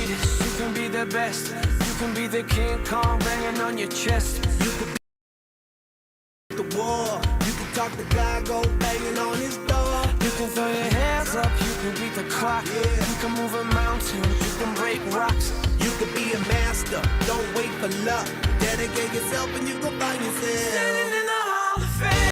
greatest, you can be the best. You can be the King Kong banging on your chest. You could be the war. You can talk the guy, go banging on his door. You can throw your hands up, you can beat the clock. You can move a mountain, you can break rocks. You could be a master, don't wait for luck. Dedicate yourself and you can find yourself standing in the Hall of Fame.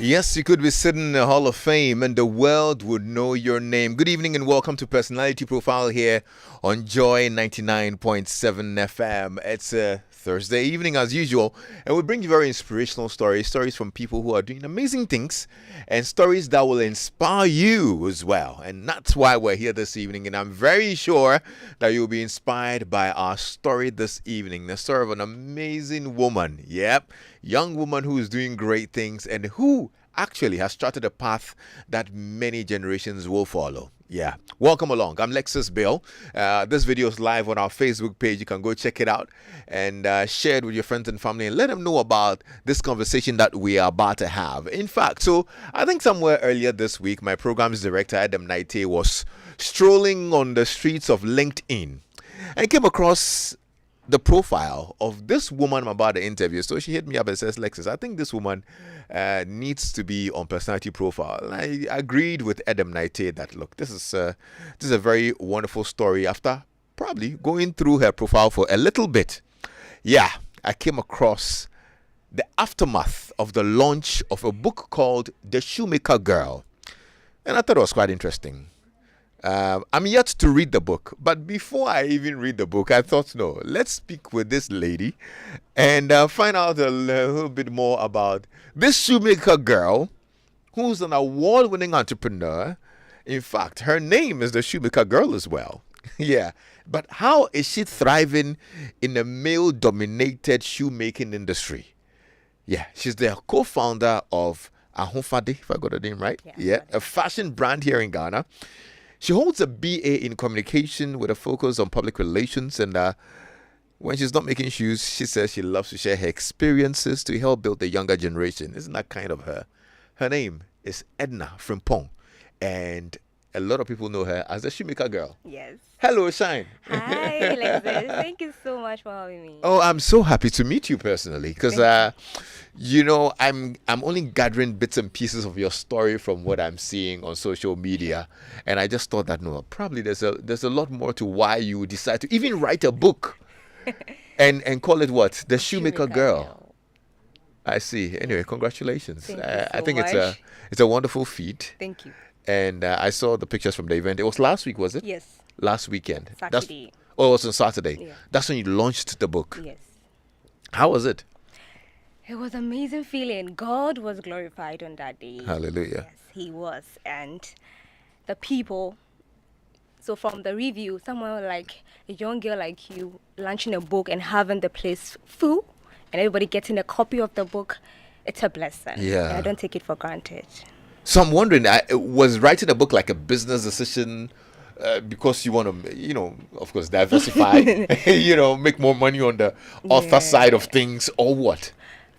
Yes, you could be sitting in the Hall of Fame and the world would know your name. Good evening and welcome to Personality Profile here on Joy 99.7 FM. It's a Thursday evening as usual, and we bring you very inspirational stories from people who are doing amazing things and stories that will inspire you as well. And that's why we're here this evening, and I'm very sure that you'll be inspired by our story this evening. The story of an amazing woman, young woman who is doing great things and who actually has charted a path that many generations will follow. Welcome along. I'm Lexis Bill. This video is live on our Facebook page. You can go check it out and share it with your friends and family and let them know about this conversation that we are about to have. In fact, so I think somewhere earlier this week, my program's director, Edna Frimpong, was strolling on the streets of LinkedIn and came across the profile of this woman I'm about to interview. So she hit me up and says, Lexis, I think this woman needs to be on Personality Profile. And I agreed with Edna Frimpong that, look, this is a very wonderful story. After probably going through her profile for a little bit, I came across the aftermath of the launch of a book called The Shoemakergurl. And I thought it was quite interesting. I'm yet to read the book, but before I even read the book, I thought, no, let's speak with this lady and find out a little bit more about this Shoemakergurl, who's an award-winning entrepreneur. In fact, her name is the Shoemakergurl as well. But how is she thriving in a male-dominated shoemaking industry? She's the co-founder of Ahofade, if I got the name right. A fashion brand here in Ghana. She holds a BA in communication with a focus on public relations, and when she's not making shoes, she says she loves to share her experiences to help build the younger generation. Isn't that kind of her? Her name is Edna Frimpong, and a lot of people know her as the Shoemakergurl. Yes. Hello, Shine. Hi, Lexis. Thank you so much for having me. Oh, I'm so happy to meet you personally because, I'm only gathering bits and pieces of your story from what I'm seeing on social media, and I just thought that probably there's a lot more to why you decide to even write a book, and call it what? The Shoemakergurl. I see. Anyway, congratulations. Thank you I so think much. it's a wonderful feat, Thank you. and I saw the pictures from the event. It was last week, was it? Yes. Last weekend. Saturday. It was on Saturday. Yeah. That's when you launched the book. Yes. How was it? It was an amazing feeling. God was glorified on that day. Hallelujah. Yes, He was. And the people, so from the review, someone like a young girl like you launching a book and having the place full and everybody getting a copy of the book, it's a blessing. Yeah. And I don't take it for granted. So I'm wondering, was writing a book like a business decision because you want to, of course, diversify, make more money on the author side of things, or what?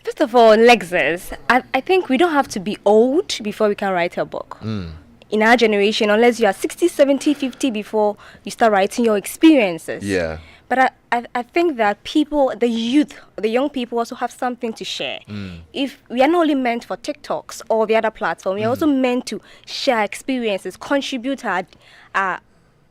First of all, Lexis, I think we don't have to be old before we can write a book. In our generation, unless you are 60, 70, 50 before you start writing your experiences. Yeah. But I think that people, the youth, the young people also have something to share. If we are not only meant for TikToks or the other platform, we are also meant to share experiences, contribute our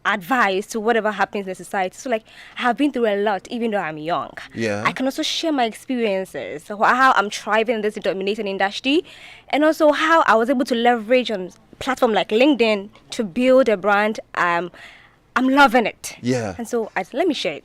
advice to whatever happens in society. So like, I have been through a lot, even though I'm young. Yeah. I can also share my experiences, so how I'm thriving in this dominating industry, and also how I was able to leverage on platform like LinkedIn to build a brand. I'm loving it. Yeah. And so let me share it.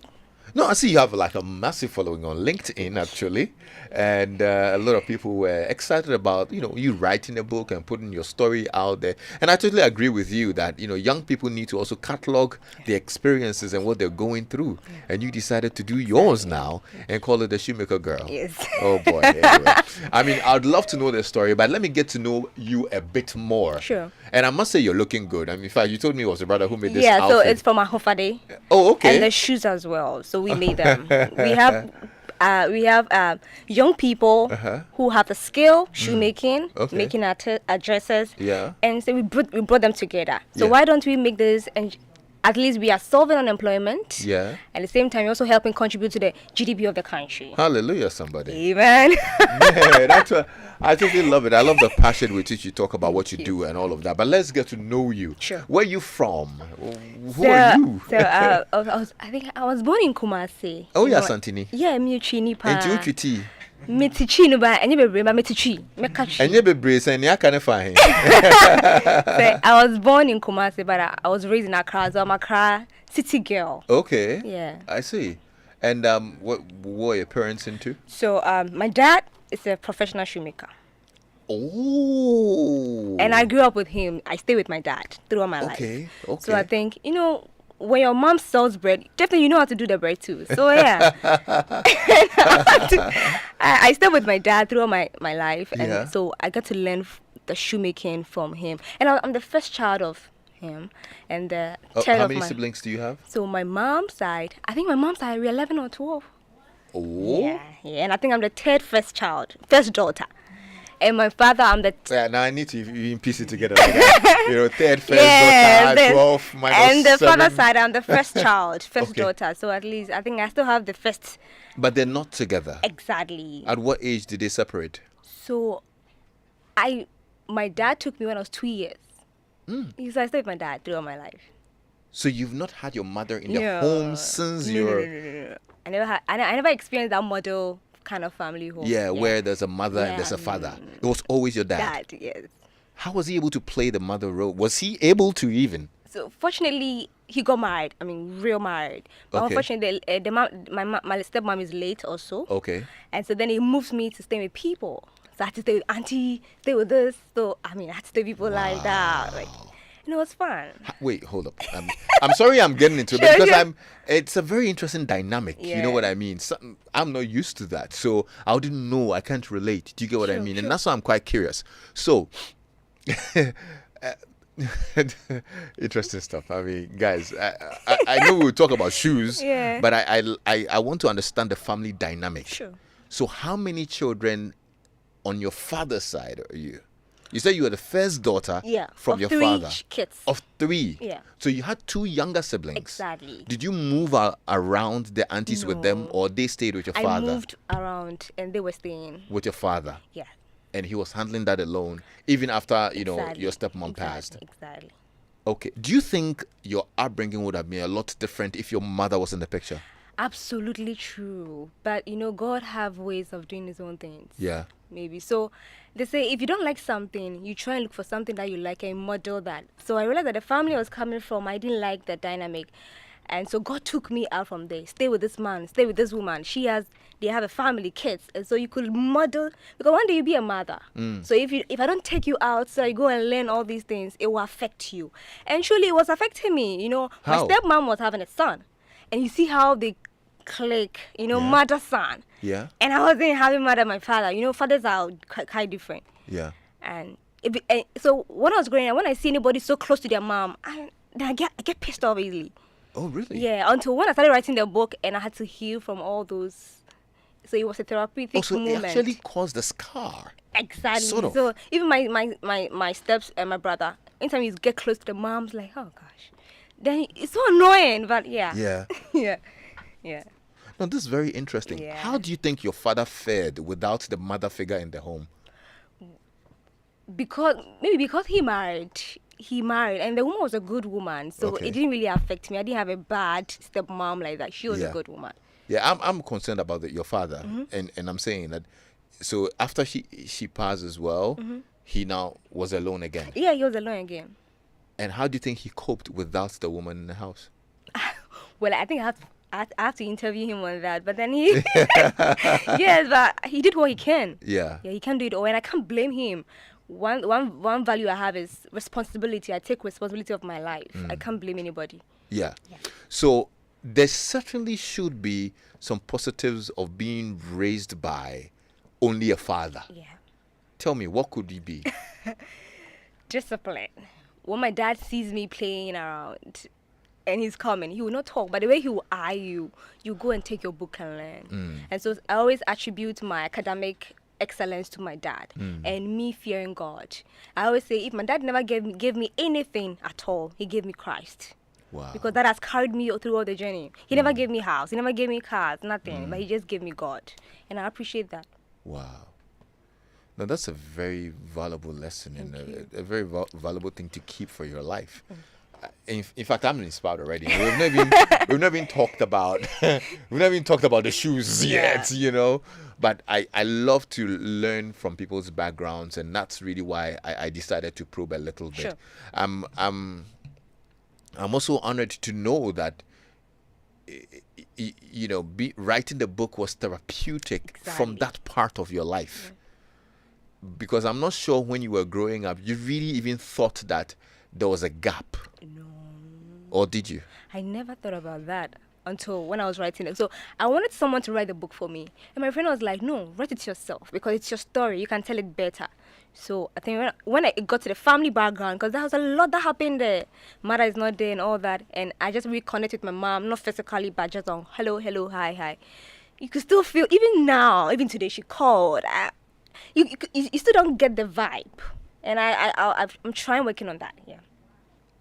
No, I see you have like a massive following on LinkedIn, actually. And a lot of people were excited about, you writing a book and putting your story out there. And I totally agree with you that, young people need to also catalog their experiences and what they're going through. And you decided to do yours now and call it the Shoemakergurl. Yes. Oh, boy. Anyway. I mean, I'd love to know the story, but let me get to know you a bit more. Sure. And I must say you're looking good. I mean, in fact, you told me it was the brother who made this Yeah, outfit. so it's from Ahofade. Oh, okay. And the shoes as well. So we made them. We have young people who have the skill, shoemaking, Okay. making our dresses. Yeah. And so we brought them together. So Yeah. why don't we make this, and at least we are solving unemployment. Yeah. At the same time, we're also helping contribute to the GDP of the country. Hallelujah, somebody. Amen. Yeah, that's what I totally love it. I love the passion with which you talk about what you you. do and all of that. But let's get to know you. Sure. Where are you from? Who are you? So I think I was born in Kumasi. Oh, You yeah, know, Santini. Yeah, me chini pa. And you Twiti. Metichi no ba, enye bebre ba metichi. Mekachi. And you be brace and you can't find. So I was born in Kumasi, but I was raised in Accra, so I'm a Accra city girl. Okay. Yeah. I see. And what were your parents into? So my dad is a professional shoemaker. Oh. And I grew up with him. I stay with my dad throughout my life. Okay. So I think, when your mom sells bread, definitely you know how to do the bread too. So yeah. I stay with my dad throughout my life. And Yeah. so I got to learn the shoemaking from him. And I'm the first child of him. And the third how of many my... siblings do you have? So my mom's side, we're 11 or 12. Oh. Yeah. And I think I'm the first daughter. And my father, I'm the... Yeah, now I need to even piece it together like that. Third, first Yeah, daughter, 12 minus and the 7. father side, I'm the first child, first Okay. daughter. So at least I think I still have the first. But they're not together. Exactly. At what age did they separate? So my dad took me when I was 2 years. So I stayed with my dad throughout my life. So you've not had your mother in the Yeah. home since No, you're... no. I never experienced that model kind of family home. Yeah, where there's a mother and there's a father. It was always your dad. Dad, yes. How was he able to play the mother role? Was he able to even? So fortunately, he got married. I mean, real married. But Okay. unfortunately, my stepmom is late also. Okay. And so then he moves me to stay with people. So I had to stay with auntie, stay with this. So I mean, I had to stay with people like that. Like, it was fun. Wait, hold up. I'm sorry I'm getting into it Sure, because sure. it's a very interesting dynamic. You know Yeah. what I mean? I'm not used to that. So I didn't know. I can't relate. Do you get what I Sure, mean? sure. And that's why I'm quite curious. So, interesting stuff. I mean, guys, I know we'll talk about shoes, Yeah. but I want to understand the family dynamic. Sure. So how many children on your father's side are you? You said you were the first daughter Yeah. from of your 3 father. kids. Of 3. Yeah. So you had 2 younger siblings. Exactly. Did you move around the aunties with them, No. or they stayed with your I father? moved around and they were staying. With your father. Yeah. And he was handling that alone, even after, your stepmom passed. Exactly. Okay. Do you think your upbringing would have been a lot different if your mother was in the picture? Absolutely true. But God have ways of doing his own things. Yeah. Maybe. So they say if you don't like something, you try and look for something that you like and model that. So I realized that the family I was coming from, I didn't like the dynamic. And so God took me out from there. Stay with this man, stay with this woman. They have a family, kids. And so you could model, because one day you'll be a mother. So if I don't take you out, so you go and learn all these things, it will affect you. And surely it was affecting me. My How? stepmom was having a son. And you see how they click, mother, son. Yeah. And I wasn't having mother, my father. Fathers are quite different. Yeah. And so when I was growing up, when I see anybody so close to their mom, I get pissed off easily. Oh, really? Yeah, until when I started writing the book and I had to heal from all those. So it was a therapeutic So moment. it actually caused a scar. Exactly. Sort of. So even my steps and my brother, anytime you get close to the mom's like, oh gosh. Then it's so annoying, but yeah. Yeah. Yeah. No, this is very interesting. Yeah. How do you think your father fared without the mother figure in the home? Because he married, and the woman was a good woman, so Okay. it didn't really affect me. I didn't have a bad stepmom like that. She was Yeah. a good woman. Yeah, I'm concerned about your father, Mm-hmm. and I'm saying that. So after she passed as well, Mm-hmm. he now was alone again. Yeah, he was alone again. And how do you think he coped without the woman in the house? Well, I think I have to interview him on that. But then he, yes, but he did what he can. Yeah. Yeah, he can do it all, and I can't blame him. One value I have is responsibility. I take responsibility of my life. I can't blame anybody. Yeah. So there certainly should be some positives of being raised by only a father. Yeah. Tell me, what could it be? Discipline. When my dad sees me playing around and he's coming, he will not talk, but the way he will eye you, you go and take your book and learn. And so I always attribute my academic excellence to my dad and me fearing God. I always say if my dad never gave me anything at all, he gave me Christ. Wow. Because that has carried me through all the journey. He never gave me house, he never gave me cars, nothing, but he just gave me God. And I appreciate that. Wow. Now that's a very valuable lesson and a very valuable thing to keep for your life. In fact, I'm inspired already. We've never even talked about the shoes yet, But I love to learn from people's backgrounds, and that's really why I decided to probe a little bit. Sure. I'm also honored to know that writing the book was therapeutic from Exactly. that part of your life. Because I'm not sure when you were growing up, you really even thought that there was a gap. No. Or did you? I never thought about that until when I was writing it. So I wanted someone to write the book for me. And my friend was like, no, write it yourself because it's your story. You can tell it better. So I think when I got to the family background, because there was a lot that happened there. Mother is not there and all that. And I just reconnected with my mom, not physically, but just on hello, hi. You could still feel, even now, even today, she called. You still don't get the vibe. And I'm trying working on that, yeah.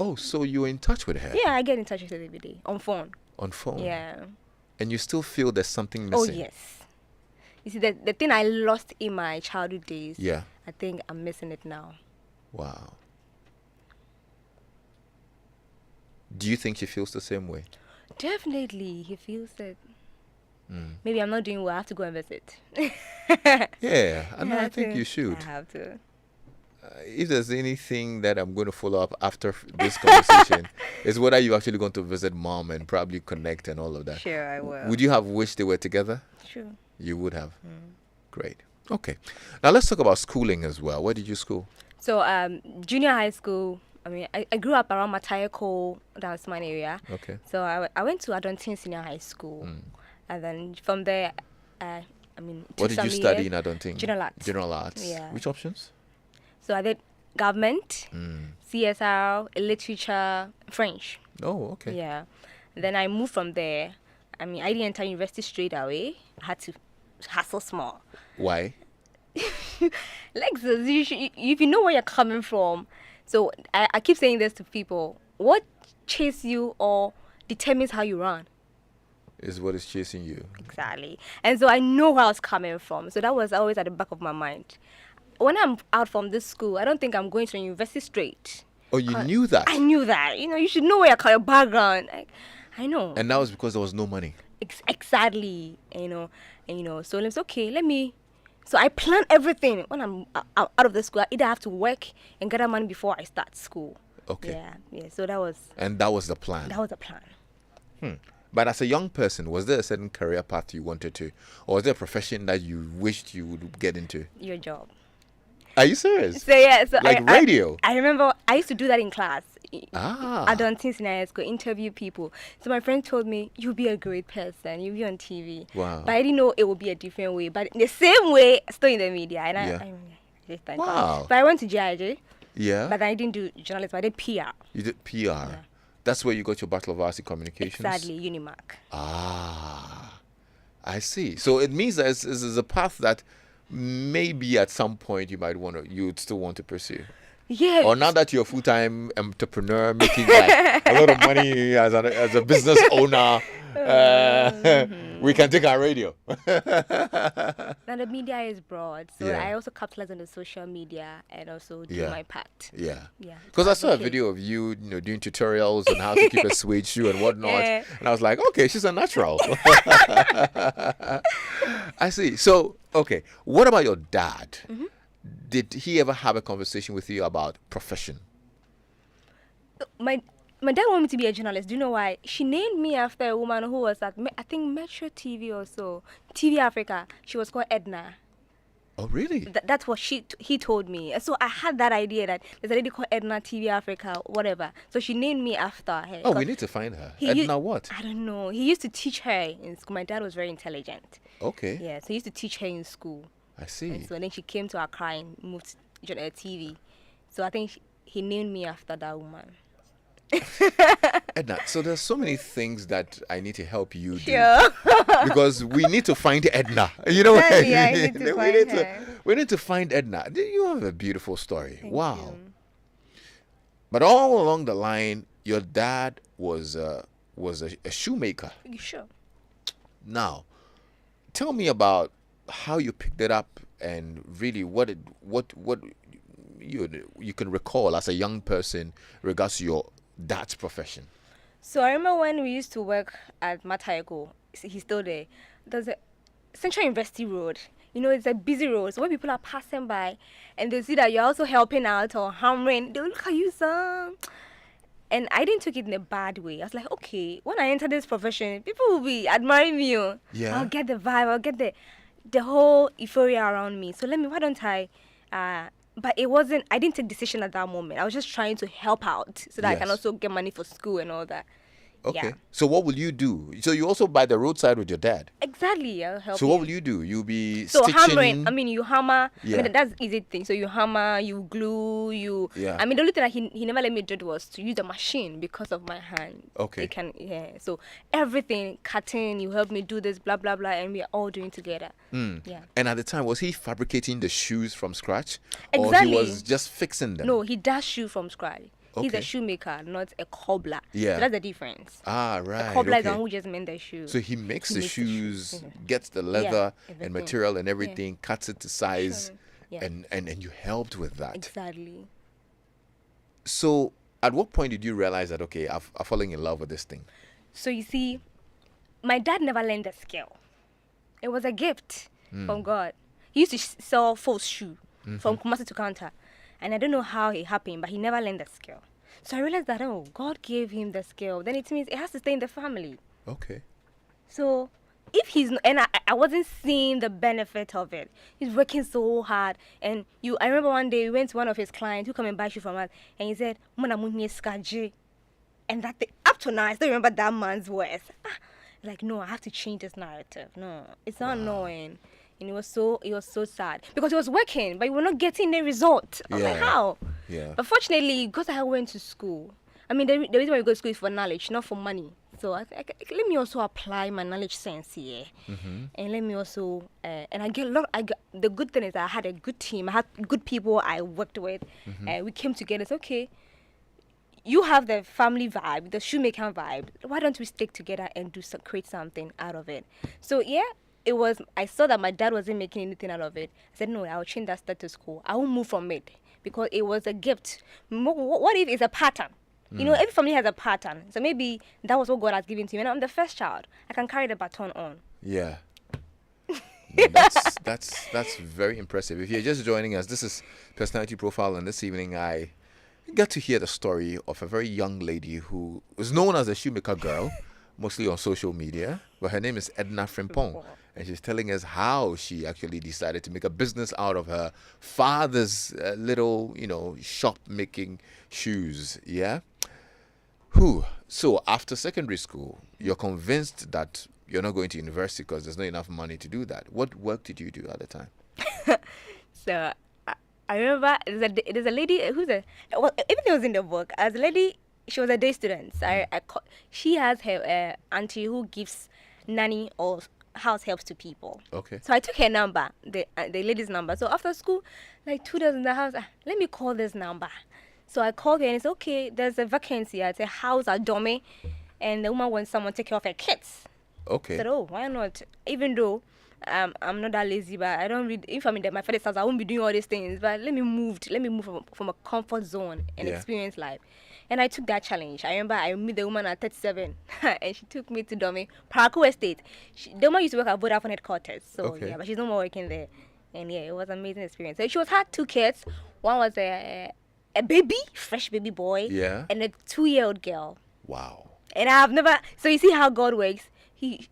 Oh, so you're in touch with her? Yeah, I get in touch with her every day on phone. On phone? Yeah. And you still feel there's something Oh, missing? yes. You see, the thing I lost in my childhood days, Yeah. I think I'm missing it now. Wow. Do you think she feels the same way? Definitely, he feels it. Maybe I'm not doing well. I have to go and visit. Yeah, I have think to. you should. I have to. If there's anything that I'm going to follow up after this conversation, is whether you're actually going to visit mom and probably connect and all of that. Sure, I will. Would you have wished they were together? Sure. You would have. Great. Okay. Now let's talk about schooling as well. Where did you school? So, junior high school, I grew up around Matayako, down Smart area. Okay. So I went to Adontin Senior High School. And then from there, What did you study in Adontin? General arts. General arts. Yeah. Which options? So I did government, CSR, literature, French. Oh, okay. Yeah. Then I moved from there. I didn't enter university straight away. I had to hustle small. Why? Lexus, if you know where you're coming from. So I keep saying this to people. What chases you or determines how you run? Is what is chasing you. Exactly. And so I know where I was coming from. So that was always at the back of my mind. When I'm out from this school, I don't think I'm going to university straight. Oh, you knew that? I knew that. You should know where your background. I know. And that was because there was no money. Exactly. So it's okay. So I plan everything. When I'm out of the school, I either have to work and get that money before I start school. Okay. Yeah. So that was. And that was the plan. That was the plan. But as a young person, was there a certain career path you wanted to, or was there a profession that you wished you would get into? Your job. Are you serious? So yeah. So like radio. I remember I used to do that in class. Ah. I don't think I go interview people. So my friend told me, you'll be a great person. You'll be on TV. Wow. But I didn't know it would be a different way. But in the same way, still in the media. And I just thank Wow. God. But I went to GIJ. Yeah. But I didn't do journalism. I did PR. You did PR. Yeah. That's where you got your Bachelor of Arts in Communications? Exactly, Unimark. Ah. I see. So it means that it's a path that maybe at some point you'd still want to pursue. Yeah. Or now that you're a full-time entrepreneur making like a lot of money as a business owner, we can take our radio. Now the media is broad, so Yeah. I also capitalize on the social media and also do my part. Yeah. Yeah. Because I saw a video of you, doing tutorials on how to keep a suede shoe and whatnot, Yeah. and I was like, okay, she's a natural. I see. So, okay, what about your dad? Mm-hmm. Did he ever have a conversation with you about profession? My dad wanted me to be a journalist. Do you know why? She named me after a woman who was at, I think, Metro TV or so. TV Africa. She was called Edna. Oh, really? That's what he told me. So I had that idea that there's a lady called Edna TV Africa, whatever. So she named me after her. Oh, we need to find her. Edna what? I don't know. He used to teach her in school. My dad was very intelligent. Okay. Yeah, so he used to teach her in school. I see. And so then she came to Accra and moved to TV. So I think he named me after that woman. Edna, so there's so many things that I need to help you do. Sure. Because we need to find Edna. You know what I Exactly, I mean? need to find her. We need to find Edna. You have a beautiful story. Thank Wow. you. But all along the line, your dad was a shoemaker. You sure? Now, tell me about how you picked it up and really what you can recall as a young person in regards to your dad's profession. So I remember when we used to work at Matayako. He's still there. There's a Central University Road. It's a busy road. So when people are passing by and they see that you're also helping out or hammering, they'll look at you, son. And I didn't take it in a bad way. I was like, okay, when I enter this profession, people will be admiring me. Yeah. I'll get the vibe. I'll get the whole euphoria around me. So why don't I? But I didn't take decision at that moment. I was just trying to help out so that I can Yes. also get money for school and all that. Okay. Yeah. So what will you do? So you also by the roadside with your dad. Exactly. I'll help So you. what will you do? You'll be So stitching. hammering, you hammer. Yeah. That's easy thing. So you hammer, you glue, Yeah. the only thing that he never let me do was to use the machine because of my hand. Okay. So everything, cutting, you help me do this, blah, blah, blah, and we are all doing together. Yeah. And at the time, was he fabricating the shoes from scratch? Or Exactly. he was just fixing them? No, he does shoe from scratch. He's Okay. a shoemaker, not a cobbler. Yeah. So that's the difference. Ah, right. A cobbler is the okay. one who just made the shoe. So he makes the makes the shoes, shoes. gets the leather and everything. material and everything, cuts it to size, Sure. Yeah. and you helped with that. Exactly. So at what point did you realize that, okay, I'm falling in love with this thing? So you see, my dad never learned the skill. It was a gift from God. He used to sell false shoe from Kumasi to Counter. And I don't know how it happened, but he never learned the skill. So I realized that, God gave him the skill. Then it means it has to stay in the family. Okay. So if he's and I wasn't seeing the benefit of it. He's working so hard. And I remember one day we went to one of his clients who come and buy shoe from us, and he said, "Mona munye skaje." And up to now I still remember that man's words. Like, no, I have to change this narrative. No, it's not annoying. And it was so sad because it was working, but we were not getting the result. I was like, how? Yeah. But fortunately, because I went to school, the reason why you go to school is for knowledge, not for money. So let me also apply my knowledge sense here, and let me also and I get a lot. The good thing is I had a good team. I had good people I worked with, and we came together. It's okay. You have the family vibe, the shoemaker vibe. Why don't we stick together and create something out of it? So yeah, it was. I saw that my dad wasn't making anything out of it. I said no, I'll change that status quo. I won't move from it because it was a gift. What if it's a pattern? You know, every family has a pattern. So maybe that was what God has given to me. And I'm the first child. I can carry the baton on. Yeah. No, that's very impressive. If you're just joining us, this is Personality Profile, and this evening I got to hear the story of a very young lady who was known as the Shoemakergurl, mostly on social media, but her name is Edna Frimpong, and she's telling us how she actually decided to make a business out of her father's little, shop making shoes. Yeah. So after secondary school, you're convinced that you're not going to university because there's not enough money to do that. What work did you do at the time? So I remember there's a lady even though it was in the book, as a lady, she was a day student. So she has her auntie who gives nanny or house helps to people. Okay. So I took her number, the lady's number. So after school, like 2 days in the house, let me call this number. So I called her and it's okay, there's a vacancy at a house at Dome, and the woman wants someone to take care of her kids. Okay. I said, oh, why not? Even though I'm not that lazy, but I don't read. If I'm in my father's house, I won't be doing all these things. But let me move from a comfort zone and experience life. And I took that challenge. I remember I met the woman at 37, and she took me to Dome, Parakou Estate. The woman used to work at Vodafone headquarters. So yeah, but she's no more working there. And yeah, it was an amazing experience. So she had 2 kids. One was a baby, fresh baby boy, and a 2-year-old girl. Wow. And I've never. So you see how God works. He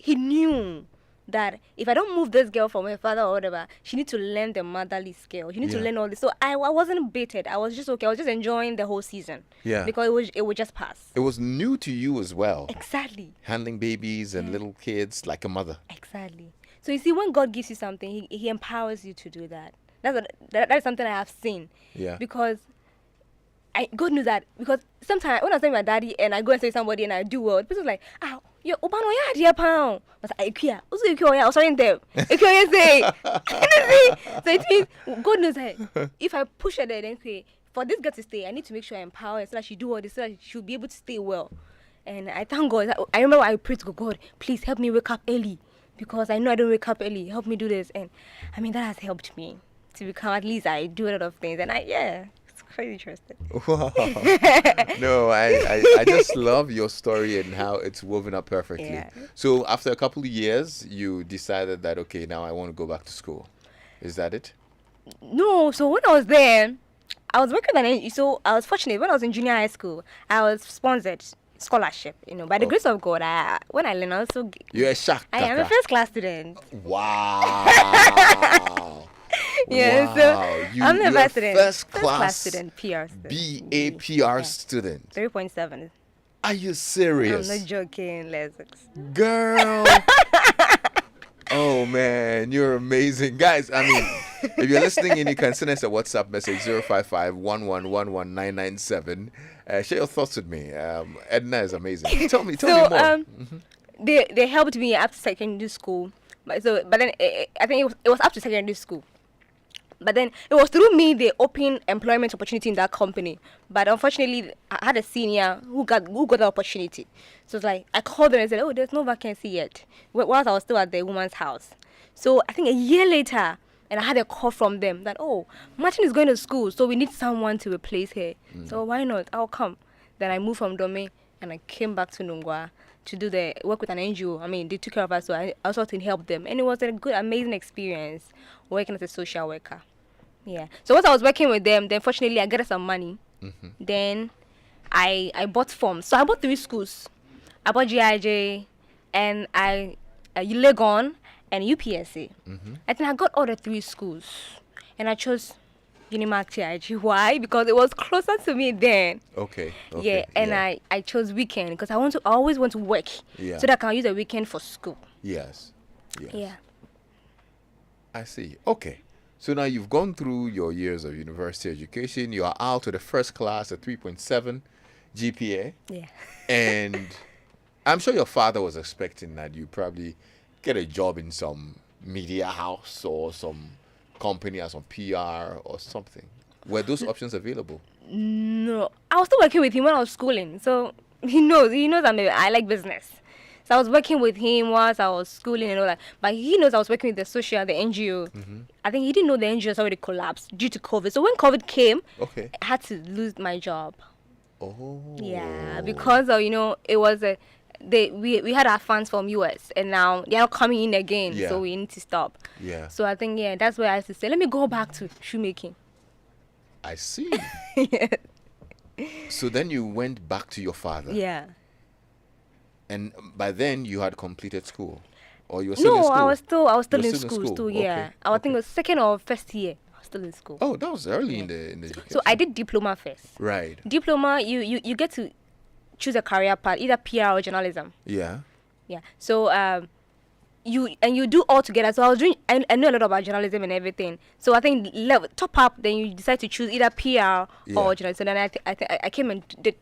knew that if I don't move this girl from her father or whatever, she needs to learn the motherly skill. She needs to learn all this. So I wasn't baited. I was just okay. I was just enjoying the whole season. Yeah. Because it would just pass. It was new to you as well. Exactly. Handling babies and little kids like a mother. Exactly. So you see, when God gives you something, He empowers you to do that. That is something I have seen. Yeah. Because God knew that. Because sometimes when I was telling my daddy and I go and say to somebody and I do well, the person's like, yo, Obano, yeah, dear pound. But I can't. Also, you can't. Sorry, them. You can't say. So it means God knows that if I push her there, then for this girl to stay, I need to make sure I empower her so that she do all this, so that she'll be able to stay well. And I thank God. I remember I prayed to God, please help me wake up early, because I know I don't wake up early. Help me do this, and I mean that has helped me to become, at least I do a lot of things, and it's quite interesting. Wow. No, I just love your story and how it's woven up perfectly. Yeah. So after a couple of years, you decided that, okay, now I want to go back to school. Is that it? No, so when I was there, I was working so I was fortunate. When I was in junior high school, I was sponsored scholarship, by the grace of God. When I learned also, you're a shark. I am a first class student. Wow. Yeah, wow. So I'm a first class student, PR student. BA PR student. 3.7. Are you serious? I'm not joking, Lexis. Girl. Oh man, you're amazing. Guys, I mean, if you're listening in, you can send us a WhatsApp message 055-1111997. Share your thoughts with me. Edna is amazing. Tell me more. They helped me up to secondary school. But then I think it was up to secondary school. But then it was through me they opened employment opportunity in that company. But unfortunately, I had a senior who got the opportunity. So it's like I called them and said, "Oh, there's no vacancy yet." Whilst I was still at the woman's house. So I think a year later, and I had a call from them that, "Oh, Martin is going to school, so we need someone to replace her. So why not? I'll come." Then I moved from Dome and I came back to Nungwa to do the work with an NGO. I mean, they took care of us, so I also to help them. And it was a good, amazing experience working as a social worker. Yeah. So once I was working with them, then fortunately I got some money. Mm-hmm. Then I bought forms. So I bought 3 schools. I bought GIJ and Legon and UPSA. Mm-hmm. I think I got all the 3 schools. And I chose Unimark GIJ. Why? Because it was closer to me then. Okay. Yeah, and I chose weekend because I always want to work. Yeah. So that I can use the weekend for school. Yes. Yeah. I see. Okay. So now you've gone through your years of university education. You are out with a first class at 3.7 GPA. Yeah. And I'm sure your father was expecting that you probably get a job in some media house or some company as some PR or something. Were those options available? No, I was still working with him when I was schooling, so he knows. He knows I like business. So I was working with him whilst I was schooling and all that. But he knows I was working with the NGO. I think he didn't know the NGO has already collapsed due to COVID. So when COVID came, Okay. I had to lose my job. Oh. Yeah, because of, it was we had our funds from US and now they're not coming in again. Yeah. So we need to stop. Yeah. So I think that's where I had to say, let me go back to shoemaking. I see. Yeah. So then you went back to your father. Yeah. And by then you had completed school, or you were still in No, school? I was still You were in still school. Still, Okay, yeah. I think it was second or first year. I was still in school. Oh, that was early in the education. So I did diploma first. Right. Diploma, you get to choose a career path, either PR or journalism. Yeah. Yeah. So you do all together. So I was doing. I know a lot about journalism and everything. So I think top up. Then you decide to choose either PR or journalism. So then I came and did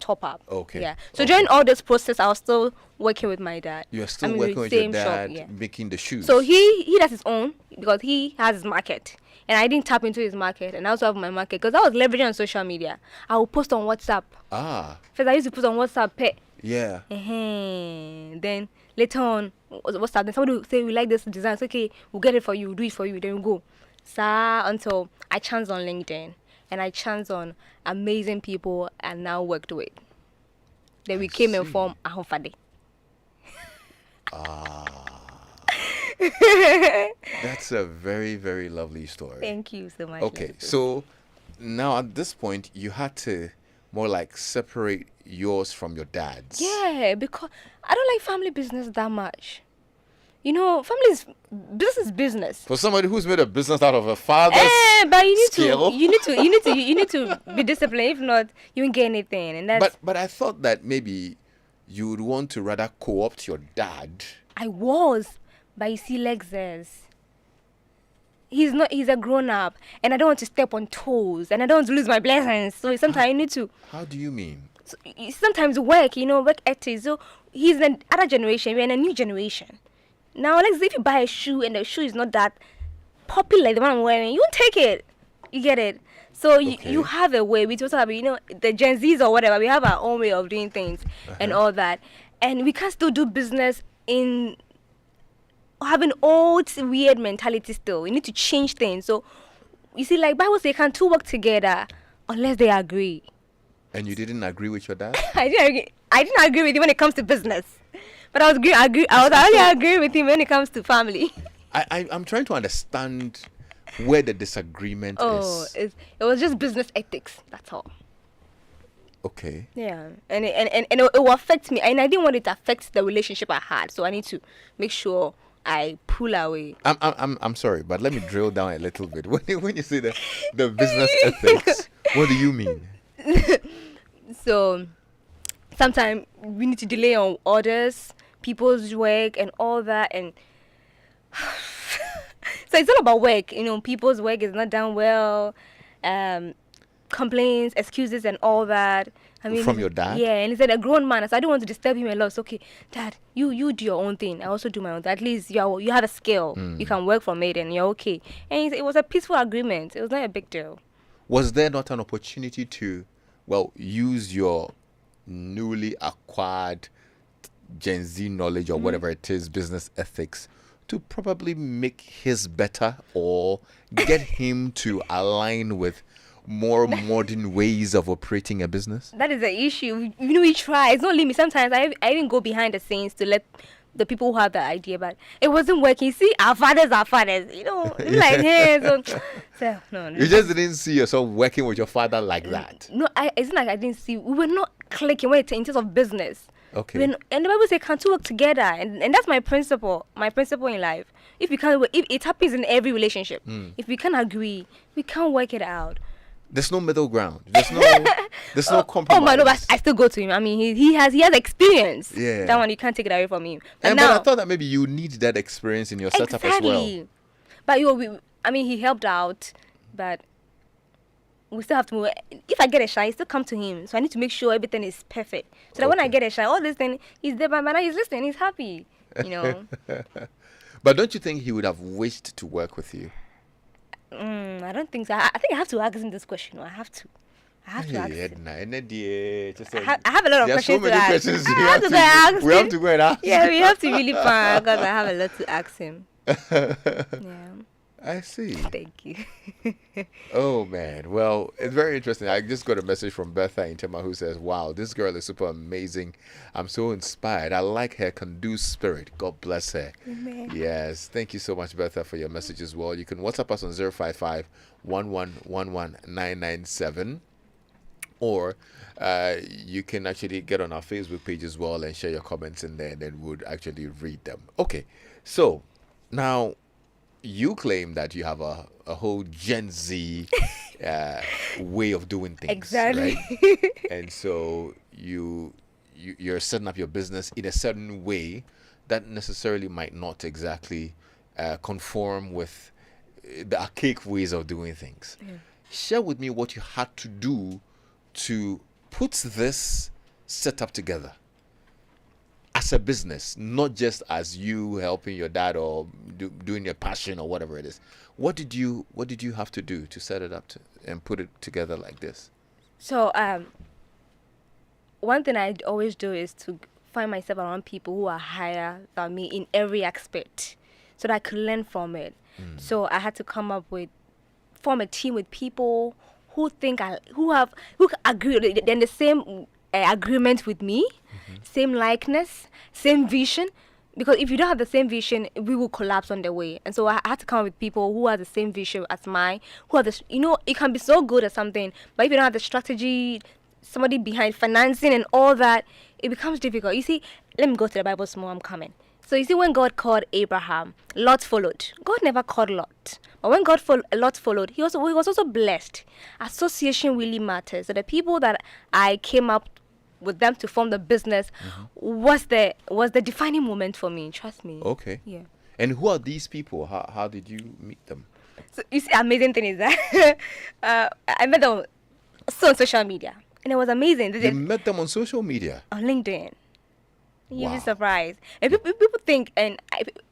top up. Okay. Yeah. So during all this process, I was still working with my dad. You are still with working the with your same dad, shop, yeah. making the shoes. So he does his own because he has his market. And I didn't tap into his market. And I also have my market because I was leveraging on social media. I will post on WhatsApp. Ah. First, I used to post on WhatsApp. Yeah. Then later on, WhatsApp. Then somebody will say, we like this design. It's okay, we'll get it for you. We'll do it for you. Then we go. So until I chanced on LinkedIn. And I chanced on amazing people and now worked with. Then we came and formed Ahofade. That's a very, very lovely story. Thank you so much. Okay, Lexis. so now at this point, you had to more like separate yours from your dad's. Yeah, because I don't like family business that much. Business is business. For somebody who's made a business out of a father's But you need skill. you need to be disciplined. If not, you won't get anything. And that's But I thought that maybe you would want to rather co-opt your dad. I was, but you see, Lexis. He's a grown up, and I don't want to step on toes, and I don't want to lose my blessings. So sometimes I need to. How do you mean? Sometimes work ethics. So he's in other generation. We're in a new generation. Now, Lexis, if you buy a shoe and the shoe is not that popular like the one I'm wearing, you won't take it. You get it? So you have a way. We also have, the Gen Zs or whatever. We have our own way of doing things and all that. And we can still do business in having old weird mentality still. We need to change things. So you see, like Bible says, can two work together unless they agree. And you didn't agree with your dad? I didn't agree with him when it comes to business. But I was only agree with him when it comes to family. I'm trying to understand where the disagreement is. It was just business ethics. That's all. Okay. Yeah, and it will affect me, and I didn't want it to affect the relationship I had. So I need to make sure I pull away. I'm sorry, but let me drill down a little bit. When you say the business ethics, what do you mean? So sometimes we need to delay on orders, people's work, and all that, and so it's all about work. People's work is not done well. Complaints, excuses, and all that. From your dad? Yeah, and he said a grown man, so I don't want to disturb him a lot. So, okay, Dad, you do your own thing. I also do my own. At least you have a skill. You can work from it, and you're okay. And it was a peaceful agreement. It was not a big deal. Was there not an opportunity to, use your newly acquired Gen Z knowledge or whatever it is, business ethics, to probably make his better or get him to align with more modern ways of operating a business? That is the issue. We try. It's not limit. Sometimes I even go behind the scenes to let the people who have the idea, but it wasn't working. See, our fathers, like, hey, so no. You just didn't see yourself working with your father like that. No, it's not like I didn't see. We were not clicking when in terms of business. Okay. And the Bible says, "Can two work together?" And that's my principle. My principle in life. If it happens in every relationship. If we can't agree, we can't work it out. There's no middle ground. There's no compromise. Oh my, no, but I still go to him. I mean, he has experience. Yeah. That one you can't take it away from him. But I thought that maybe you need that experience in your setup as well. But he helped out, but we still have to move. If I get a shower, I still come to him. So I need to make sure everything is perfect. So that when I Okay. get a shower, all this thing, he's there by my he's listening, he's happy. You know. But don't you think he would have wished to work with you? I don't think so. I think I have to ask him this question. I have to. I have to ask Hey, him. Edna, dear, just I have a lot of there are so questions many to ask. questions I you have have to to, go ask we have him. to go and ask. Yeah, we have to really plan because I have a lot to ask him. Yeah. I see. Thank you. Oh man, well, it's very interesting. I just got a message from Bertha in Tema who says, "Wow, this girl is super amazing. I'm so inspired. I like her can-do spirit. God bless her." Amen. Yes, thank you so much, Bertha, for your message as well. You can WhatsApp us on 055-1111997, or you can actually get on our Facebook page as well and share your comments in there, and then we'll actually read them. Okay, so now you claim that you have a whole Gen Z way of doing things, Exactly. right? And so you're setting up your business in a certain way that necessarily might not exactly conform with the archaic ways of doing things. Share with me what you had to do to put this setup together as a business, not just as you helping your dad or doing your passion or whatever it is. What did you have to do to set it up and put it together like this? So one thing I always do is to find myself around people who are higher than me in every aspect, so that I could learn from it. So I had to form a team with people who who agree, they're in the same agreement with me, same likeness, same vision. Because if you don't have the same vision, we will collapse on the way. And so I had to come with people who have the same vision as mine, who have this, it can be so good at something, but if you don't have the strategy, somebody behind financing and all that, it becomes difficult. You see, let me go to the Bible small, I'm coming. So you see, when God called Abraham, Lot followed. God never called Lot. But when Lot followed, he was also blessed. Association really matters. So the people that I came up with them to form the business was the defining moment for me. Trust me. Okay. Yeah. And who are these people? How did you meet them? So you see, amazing thing is that I met them on social media, and it was amazing. You met them on social media? On LinkedIn. You'll Wow. be surprised. And people think, and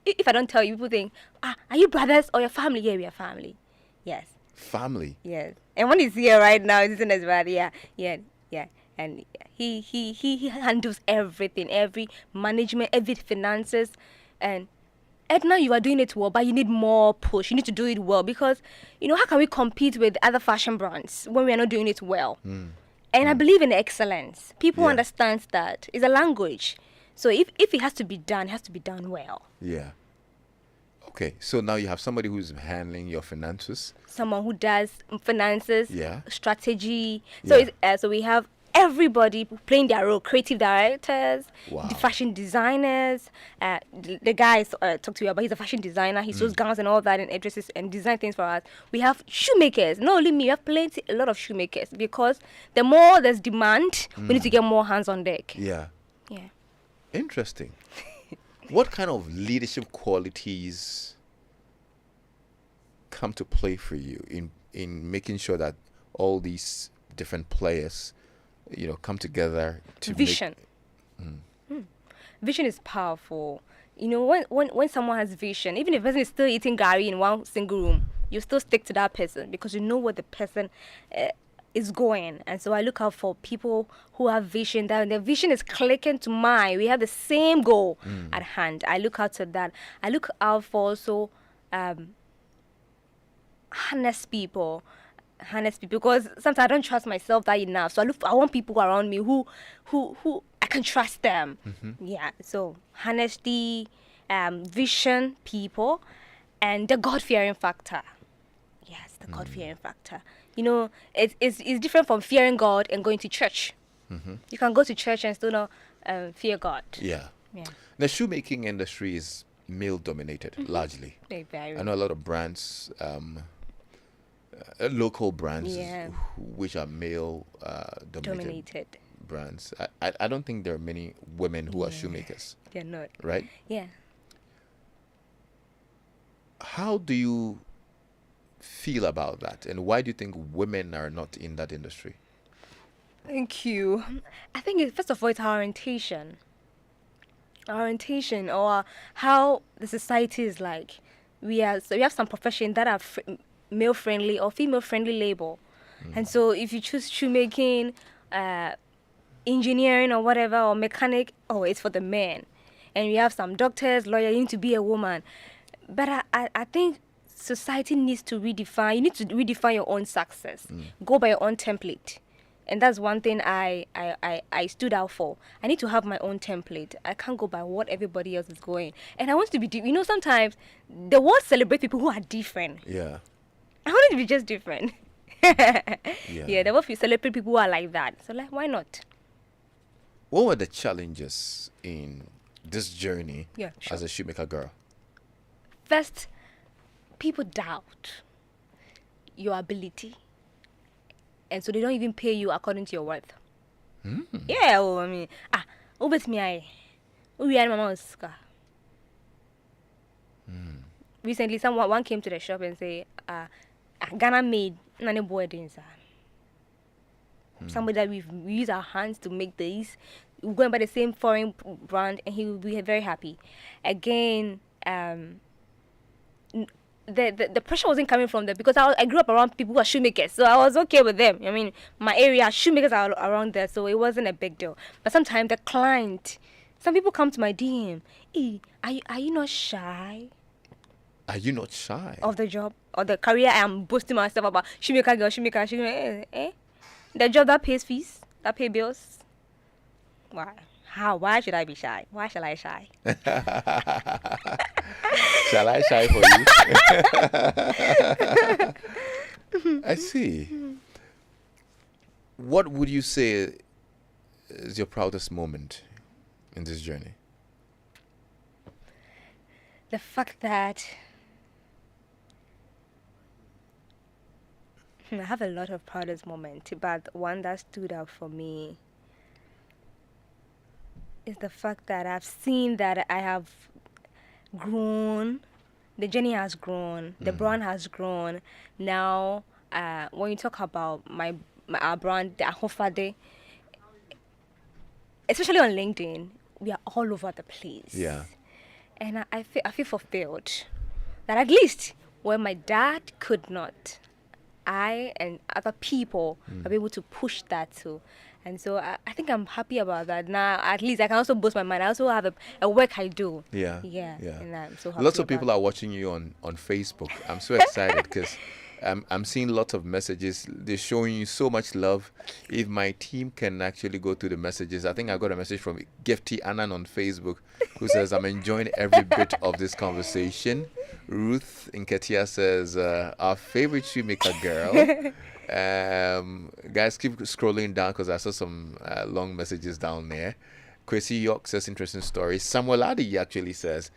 if I don't tell you, people think, are you brothers or your family? Yeah, we are family. Yes. Family. Yes. And one is here right now, he's in his body. Yeah. And he handles everything, every management, every finances. And Edna, you are doing it well, but you need more push. You need to do it well because, how can we compete with other fashion brands when we are not doing it well? And I believe in excellence. People Yeah. understand that. It's a language. So if it has to be done, it has to be done well. Yeah. Okay, so now you have somebody who's handling your finances. Someone who does finances, Yeah. strategy. So Yeah. so we have everybody playing their role: creative directors, Wow. the fashion designers. The guy I talked to you about, he's a fashion designer. He sews gowns and all that and dresses and design things for us. We have shoemakers. Not only me, we have a lot of shoemakers because the more there's demand, we need to get more hands on deck. Yeah. Yeah. Interesting. What kind of leadership qualities come to play for you in making sure that all these different players, come together to Vision. Vision is powerful. When someone has vision, even if the person is still eating gari in one single room, you still stick to that person because you know where the person is going. And so I look out for people who have vision, that their vision is clicking to mine. We have the same goal at hand. I look out to that. I look out for also honest people because sometimes I don't trust myself that enough. So I want people around me who I can trust them. Yeah. So honesty, vision, people, and the God-fearing factor. Yes, the God-fearing factor. It's different from fearing God and going to church. You can go to church and still not fear God. Yeah. Yeah. The shoemaking industry is male dominated largely. They vary. I know a lot of brands, local brands, Yeah. which are male dominated brands. I don't think there are many women who are shoemakers, They're not. right? Yeah. How do you feel about that? And why do you think women are not in that industry? Thank you. I think first of all, it's our orientation. Our orientation, or how the society is like. We have some professions that are male friendly or female friendly label, and so if you choose shoemaking, engineering or whatever, or mechanic, oh, it's for the men. And we have some doctors, lawyers, you need to be a woman. But I think society needs to redefine. You need to redefine your own success. Go by your own template. And that's one thing I stood out for. I need to have my own template. I can't go by what everybody else is going. And I want to be, sometimes the world celebrates people who are different. Yeah. I want it to be just different. Yeah, the world celebrate people who are like that. So, like, why not? What were the challenges in this journey Yeah, sure. as a shoemaker girl? First, people doubt your ability. And so they don't even pay you according to your worth. Yeah, well, I mean, with me, we are mama's car. Recently, one came to the shop and say, Ghana made none boy dins. Somebody that we use our hands to make these. We're going by the same foreign brand, and he will be very happy. Again, the pressure wasn't coming from them because I grew up around people who are shoemakers, so I was okay with them. I mean, my area, shoemakers are around there, so it wasn't a big deal. But sometimes the client, some people come to my DM, are you not shy Are you not shy? of the job or the career I am boasting myself about? Shoemaker, the job that pays fees, that pay bills. Why? How? Why should I be shy? Why shall I shy? Shall I shy for you? I see. What would you say is your proudest moment in this journey? The fact that I have a lot of proudest moments, but one that stood out for me is the fact that I've seen that I have grown. The journey has grown. The brand has grown. Now, when you talk about our brand, the Ahofade, especially on LinkedIn, we are all over the place. Yeah. And I feel fulfilled that at least when my dad could not, I and other people are able to push that too. And so I think I'm happy about that. Now, at least I can also boost my mind. I also have a work I do. Yeah. And I'm so happy. Lots of about people are watching you on Facebook. I'm so excited because I'm seeing lots of messages. They're showing you so much love. If my team can actually go through the messages, I think I got a message from Gifty Annan on Facebook who says, I'm enjoying every bit of this conversation. Ruth Nketia says, our favorite shoemaker girl. Guys, keep scrolling down because I saw some long messages down there. Kwesi York says, interesting story. Samuel Adi actually says,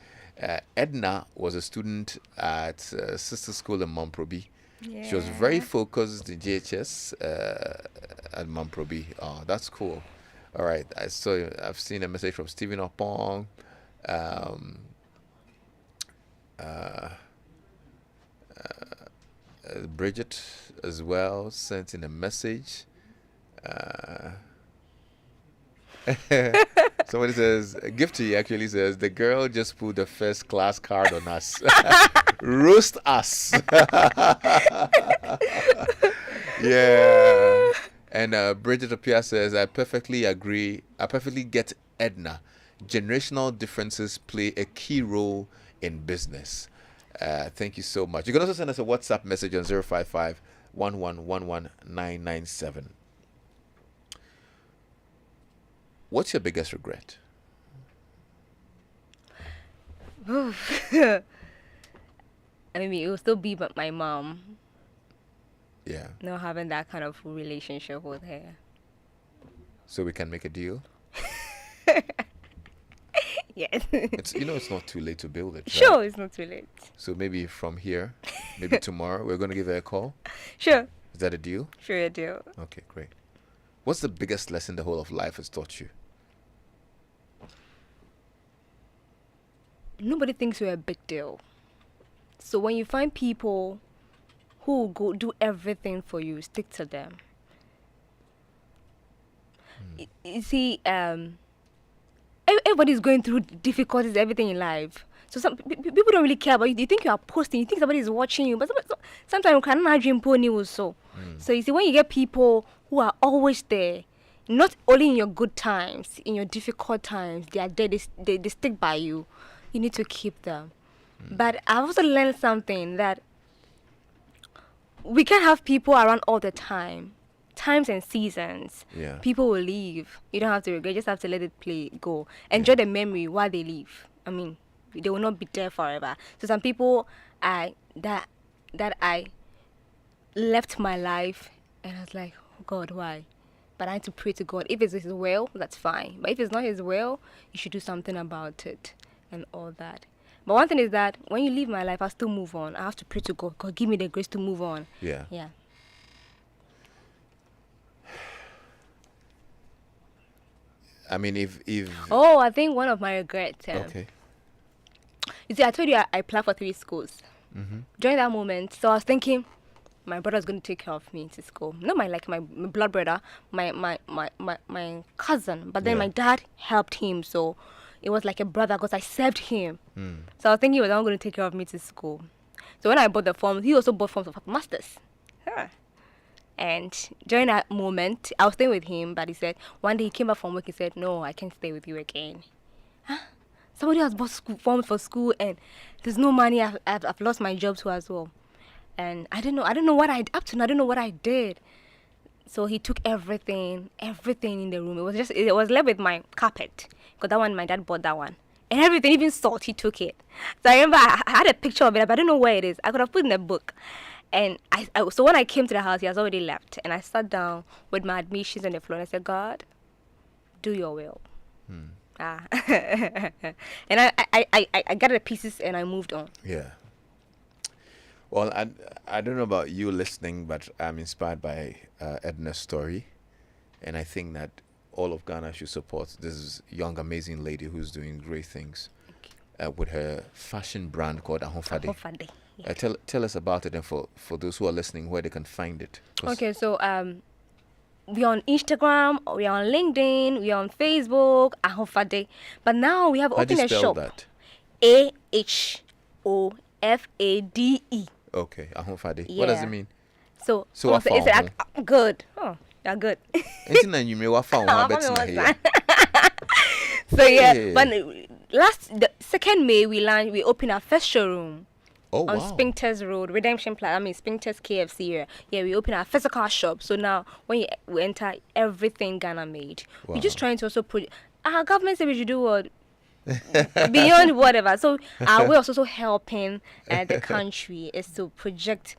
Edna was a student at sister school in Mamprobi. Yeah. She was very focused in GHS at Mamprobi. Oh, that's cool. All right. I've seen a message from Stephen Opong. Bridget as well sent in a message. Somebody says, Gifty actually says, the girl just put the first class card on us. Roast us. Yeah. And Bridget Apia says, I perfectly agree. I perfectly get Edna. Generational differences play a key role in business. Thank you so much. You can also send us a WhatsApp message on 055 1111997. What's your biggest regret? I mean, it will still be but my mom. Yeah. Not having that kind of relationship with her. So we can make a deal? Yes. It's not too late to build it. Right? Sure, it's not too late. So maybe from here, maybe tomorrow, we're going to give her a call. Sure. Is that a deal? Sure, I do. Okay, great. What's the biggest lesson the whole of life has taught you? Nobody thinks you're a big deal. So when you find people who will go do everything for you, stick to them. You see, everybody's going through difficulties, everything in life. So some people don't really care about you. You think you are posting, you think somebody is watching you, but sometimes you cannot dream pony also. So you see, when you get people who are always there, not only in your good times, in your difficult times, they are there. They stick by you. You need to keep them. But I've also learned something, that we can't have people around all the time. Times and seasons. Yeah. People will leave. You don't have to regret. You just have to let it go. Enjoy the memory while they leave. I mean, they will not be there forever. So some people that I left my life, and I was like, oh God, why? But I had to pray to God. If it's His will, that's fine. But if it's not His will, you should do something about it and all that. But one thing is that when you leave my life, I'll still move on. I have to pray to God. God, give me the grace to move on. Yeah. Yeah. I mean, if Oh, I think one of my regrets. okay. You see, I told you I applied for 3 schools. During that moment, so I was thinking, my brother's going to take care of me to school. Not my blood brother, my cousin. But then Yeah. my dad helped him, so it was like a brother because I served him. So I was thinking he was not going to take care of me to school. So when I bought the forms, he also bought forms of masters. And during that moment, I was staying with him, but he said, one day he came back from work, he said, no, I can't stay with you again. Somebody has bought forms for school, and there's no money. I've lost my job too as well. And I don't know what I don't know what I did. So he took everything in the room. It was left with my carpet, because that one, my dad bought that one. And everything, even salt, he took it. So I remember I had a picture of it, but I don't know where it is. I could have put it in a book. And so when I came to the house, he has already left. And I sat down with my admissions on the floor, and I said, God, do your will. And I got the pieces, and I moved on. Yeah. Well, I don't know about you listening, but I'm inspired by Edna's story. And I think that all of Ghana should support this young, amazing lady who's doing great things with her fashion brand called Ahofade. Ahofade. Yeah. Tell us about it, and for those who are listening, where they can find it. Okay, so we're on Instagram, we're on LinkedIn, we're on Facebook, Ahofade. But now we have How do you opened a spell shop. that? Ahofade. Okay, Ahofade. Yeah. What does it mean? So what it's found, good. Oh, you're good. Anything that you may want found, I bet Mama you was here. So yeah, Hey. but the 2nd May we opened our first showroom. Oh, On wow. Spinkters Road, Redemption Plaza. Spinkters KFC here. Yeah, we open our physical shop. So now, when we enter, everything Ghana made. Wow. We're just trying to also put. Our government said we should do what beyond whatever. So our way of also helping the country is to project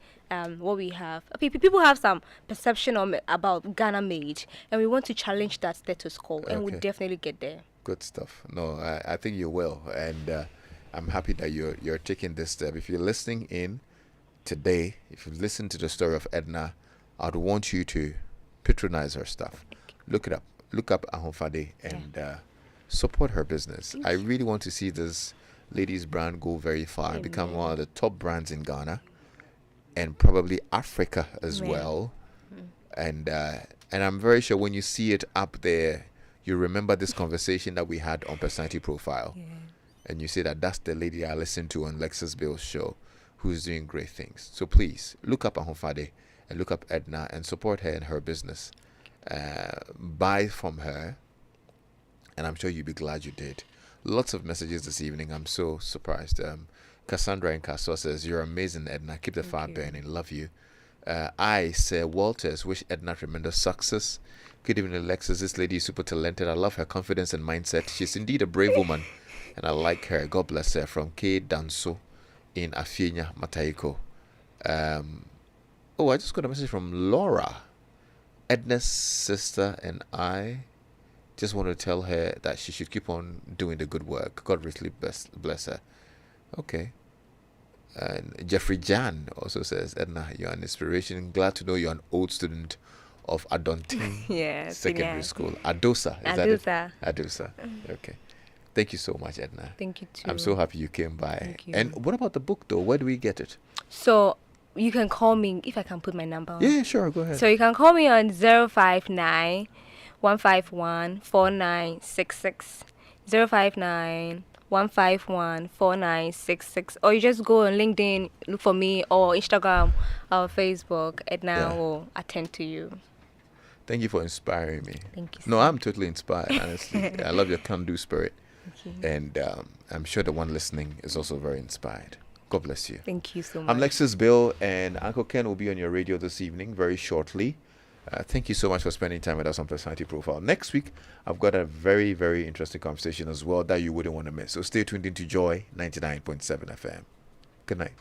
what we have. People have some perception about Ghana made, and we want to challenge that status quo, and we'll Okay. definitely get there. Good stuff. No, I think you will, and I'm happy that you're taking this step. If you're listening in today, if you listen to the story of Edna, I'd want you to patronize her stuff. Look it up. Look up Ahofade and support her business. I really want to see this lady's brand go very far and become one of the top brands in Ghana and probably Africa as well. And I'm very sure when you see it up there, you remember this conversation that we had on Personality Profile. And you say that's the lady I listened to on Lexis Bill's show who's doing great things. So please look up Ahofade and look up Edna and support her in her business. Buy from her, and I'm sure you'll be glad you did. Lots of messages this evening. I'm so surprised. Cassandra in Castle says, you're amazing, Edna. Keep the fire burning. Love you. I, Sir Walters, wish Edna tremendous success. Good evening, Alexis. This lady is super talented. I love her confidence and mindset. She's indeed a brave woman, and I like her. God bless her. From K. Danso in Afienya, Mataiko. I just got a message from Laura. Edna's sister and I just want to tell her that she should keep on doing the good work. God richly bless her. Okay. And Jeffrey Jan also says, Edna, you're an inspiration. Glad to know you're an old student of Adontin Secondary School. Adosa. Is that it? Adosa. Okay. Thank you so much, Edna. Thank you too. I'm so happy you came by. Thank you. And what about the book, though? Where do we get it? So you can call me if I can put my number on. Yeah, sure. Go ahead. So you can call me on 059 151 4966. 059 151 4966. Or you just go on LinkedIn, look for me, or Instagram or Facebook. Edna Yeah. will attend to you. Thank you for inspiring me. Thank you. No, I'm totally inspired, honestly. I love your can-do spirit. Thank you. And I'm sure the one listening is also very inspired. God bless you. Thank you so much. I'm Lexis Bill, and Uncle Ken will be on your radio this evening very shortly. Thank you so much for spending time with us on Personality Profile. Next week, I've got a very, very interesting conversation as well that you wouldn't want to miss. So stay tuned into Joy 99.7 FM. Good night.